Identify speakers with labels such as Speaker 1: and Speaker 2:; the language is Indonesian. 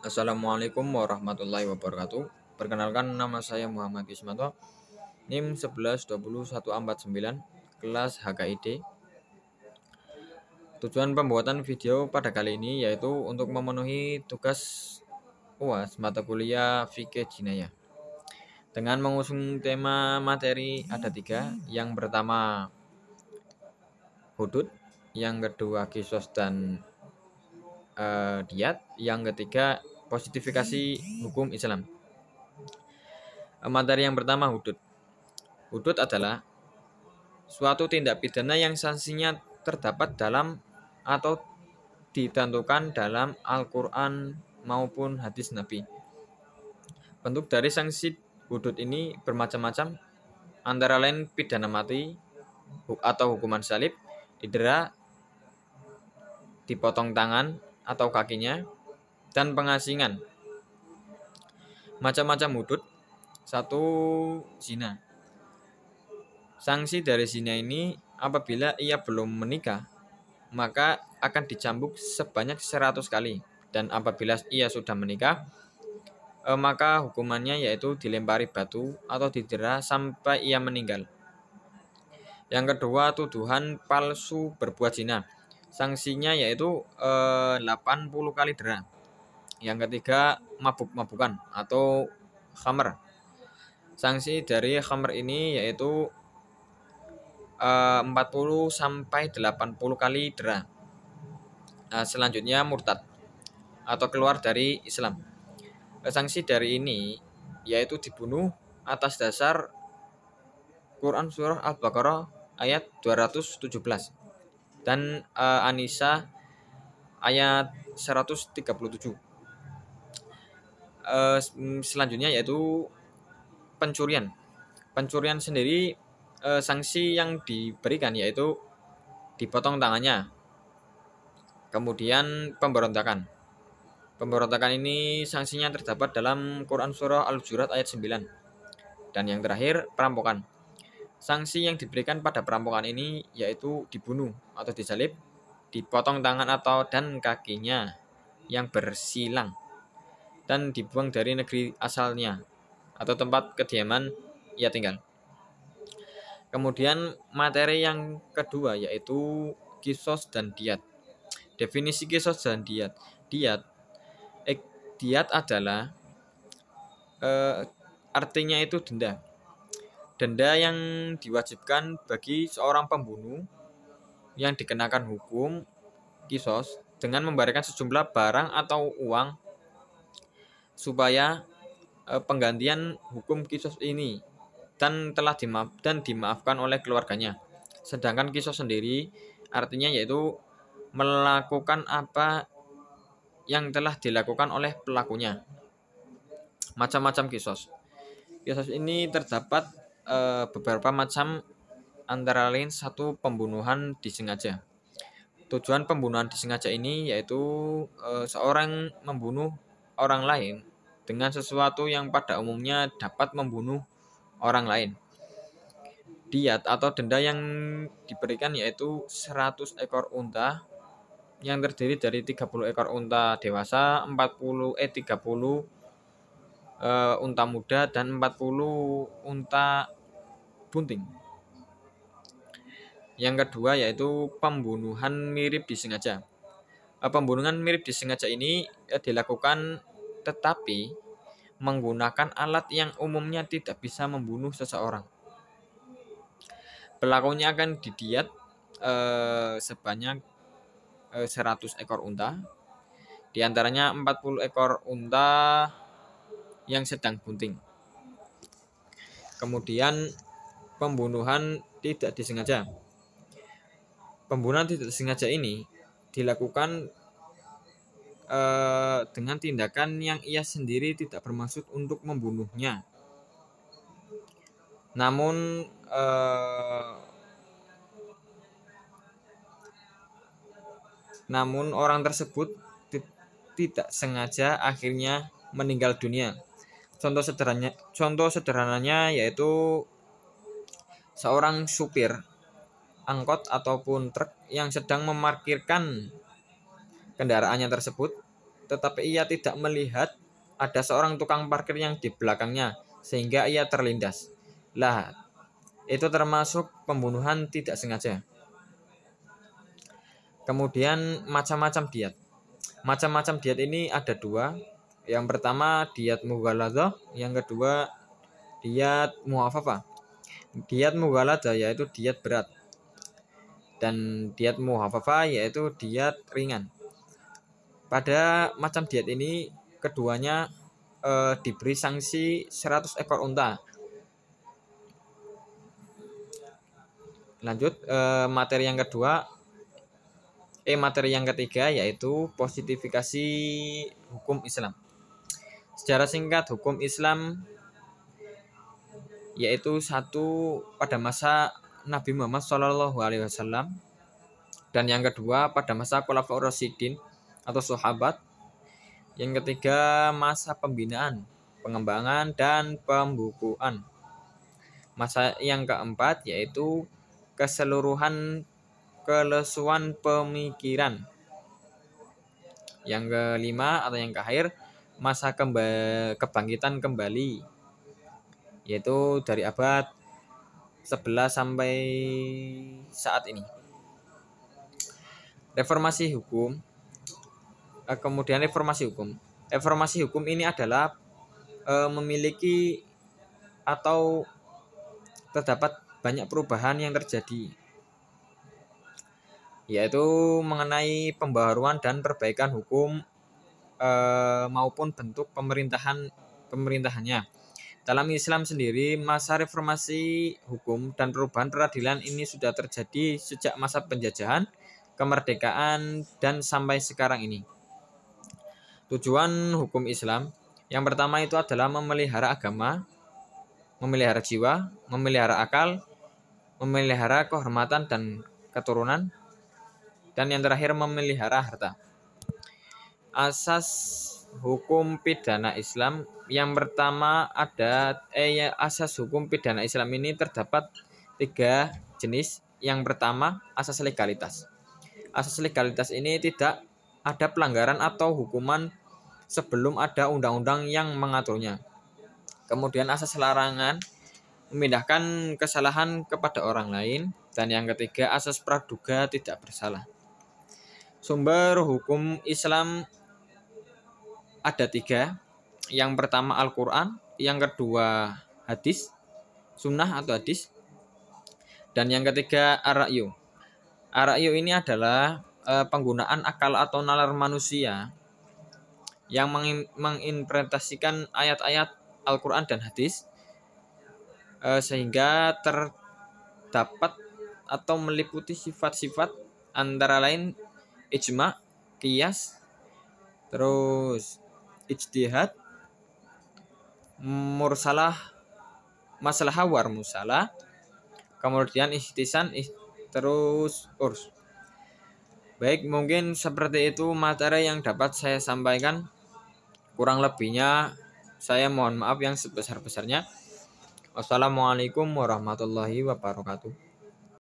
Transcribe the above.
Speaker 1: Assalamualaikum warahmatullahi wabarakatuh. Perkenalkan, nama saya Muhammad Ismanto, NIM 11201449, kelas HKID. Tujuan pembuatan video pada kali ini yaitu untuk memenuhi tugas UAS mata kuliah Fikih Jinayah dengan mengusung tema materi ada 3. Yang pertama hudud, yang kedua kisos dan diyat, yang ketiga positifikasi hukum Islam. Materi yang pertama hudud. Hudud adalah suatu tindak pidana yang sanksinya terdapat dalam atau ditentukan dalam Al-Quran maupun hadis Nabi. Bentuk dari sanksi hudud ini bermacam-macam, antara lain pidana mati atau hukuman salib, didera, dipotong tangan atau kakinya, dan pengasingan. Macam-macam hudud. 1. Zina. Sanksi dari zina ini apabila ia belum menikah, maka akan dicambuk sebanyak 100 kali. Dan apabila ia sudah menikah, maka hukumannya yaitu dilempari batu atau didera sampai ia meninggal. Yang kedua, tuduhan palsu berbuat zina. Sanksinya yaitu 80 kali dera. Yang ketiga, mabuk-mabukan atau khamr. Sanksi dari khamr ini yaitu 40 sampai 80 kali dera. Selanjutnya murtad atau keluar dari Islam. Sanksi dari ini yaitu dibunuh atas dasar Quran surah Al-Baqarah ayat 217 dan An-Nisa ayat 137. Selanjutnya yaitu pencurian. Pencurian sendiri sanksi yang diberikan yaitu dipotong tangannya. Kemudian pemberontakan. Pemberontakan ini sanksinya terdapat dalam Quran surah Al-Hujurat ayat 9. Dan yang terakhir, perampokan. Sanksi yang diberikan pada perampokan ini yaitu dibunuh atau disalib, dipotong tangan atau dan kakinya yang bersilang, dan dibuang dari negeri asalnya atau tempat kediaman ia tinggal. Kemudian materi yang kedua yaitu kisos dan diyat. Definisi kisos dan diyat. Diyat adalah artinya itu denda. Denda yang diwajibkan bagi seorang pembunuh yang dikenakan hukum kisos dengan memberikan sejumlah barang atau uang supaya penggantian hukum kisos ini dan dimaafkan oleh keluarganya. Sedangkan kisos sendiri artinya yaitu melakukan apa yang telah dilakukan oleh pelakunya. Macam-macam kisos. Kisos ini terdapat beberapa macam, antara lain 1. Pembunuhan disengaja. Tujuan pembunuhan disengaja ini yaitu seorang membunuh orang lain dengan sesuatu yang pada umumnya dapat membunuh orang lain. Diyat atau denda yang diberikan yaitu 100 ekor unta yang terdiri dari 30 ekor unta dewasa, 30 unta muda, dan 40 unta bunting. Yang kedua yaitu pembunuhan mirip disengaja. Pembunuhan mirip disengaja ini dilakukan tetapi menggunakan alat yang umumnya tidak bisa membunuh seseorang. Pelakunya akan didiyat sebanyak 100 ekor unta, diantaranya 40 ekor unta yang sedang bunting. Kemudian pembunuhan tidak disengaja. Pembunuhan tidak disengaja ini dilakukan dengan tindakan yang ia sendiri tidak bermaksud untuk membunuhnya. Namun orang tersebut tidak sengaja akhirnya meninggal dunia. Contoh sederhananya yaitu seorang supir angkot ataupun truk yang sedang memarkirkan kendaraannya tersebut, tetapi ia tidak melihat ada seorang tukang parkir yang di belakangnya sehingga ia terlindas. Lah, itu termasuk pembunuhan tidak sengaja. Kemudian macam-macam diat. Macam-macam diat ini ada dua. Yang pertama diat mughaladzah, yang kedua diat muhafafah. Diat mughaladzah yaitu diat berat, dan diat muhafafah yaitu diat ringan. Pada macam diat ini keduanya diberi sanksi 100 ekor unta. Lanjut materi yang kedua, materi yang ketiga yaitu positifikasi hukum Islam. Secara singkat, hukum Islam yaitu satu pada masa Nabi Muhammad SAW, dan yang kedua pada masa Khulafaur Rasyidin atau sahabat. Yang ketiga masa pembinaan, pengembangan dan pembukuan. Masa yang keempat yaitu keseluruhan kelesuan pemikiran. Yang kelima atau yang terakhir masa kebangkitan kembali, yaitu dari abad 11 sampai saat ini. Reformasi hukum. Kemudian reformasi hukum. Reformasi hukum ini adalah memiliki atau terdapat banyak perubahan yang terjadi, yaitu mengenai pembaharuan dan perbaikan hukum maupun bentuk pemerintahannya. Dalam Islam sendiri, masa reformasi hukum dan perubahan peradilan ini sudah terjadi sejak masa penjajahan, kemerdekaan, dan sampai sekarang ini. Tujuan hukum Islam yang pertama itu adalah memelihara agama, memelihara jiwa, memelihara akal, memelihara kehormatan dan keturunan, dan yang terakhir memelihara harta. Asas hukum pidana Islam yang pertama ada asas hukum pidana Islam ini terdapat 3 jenis. Yang pertama asas legalitas. Asas legalitas ini tidak ada pelanggaran atau hukuman sebelum ada undang-undang yang mengaturnya. Kemudian asas larangan, memindahkan kesalahan kepada orang lain, dan yang ketiga asas praduga tidak bersalah. Sumber hukum Islam ada 3. Yang pertama Al-Quran, yang kedua hadis, sunnah atau hadis, dan yang ketiga ar-ra'yu. Ar-ra'yu ini adalah penggunaan akal atau nalar manusia yang menginterpretasikan ayat-ayat Al-Quran dan hadis sehingga terdapat atau meliputi sifat-sifat antara lain ijma, qiyas, terus ijtihad, mursalah, maslahah war musalah, kemudian ihtisan, terus urs. Baik, mungkin seperti itu materi yang dapat saya sampaikan. Kurang lebihnya saya mohon maaf yang sebesar-besarnya. Wassalamualaikum warahmatullahi wabarakatuh.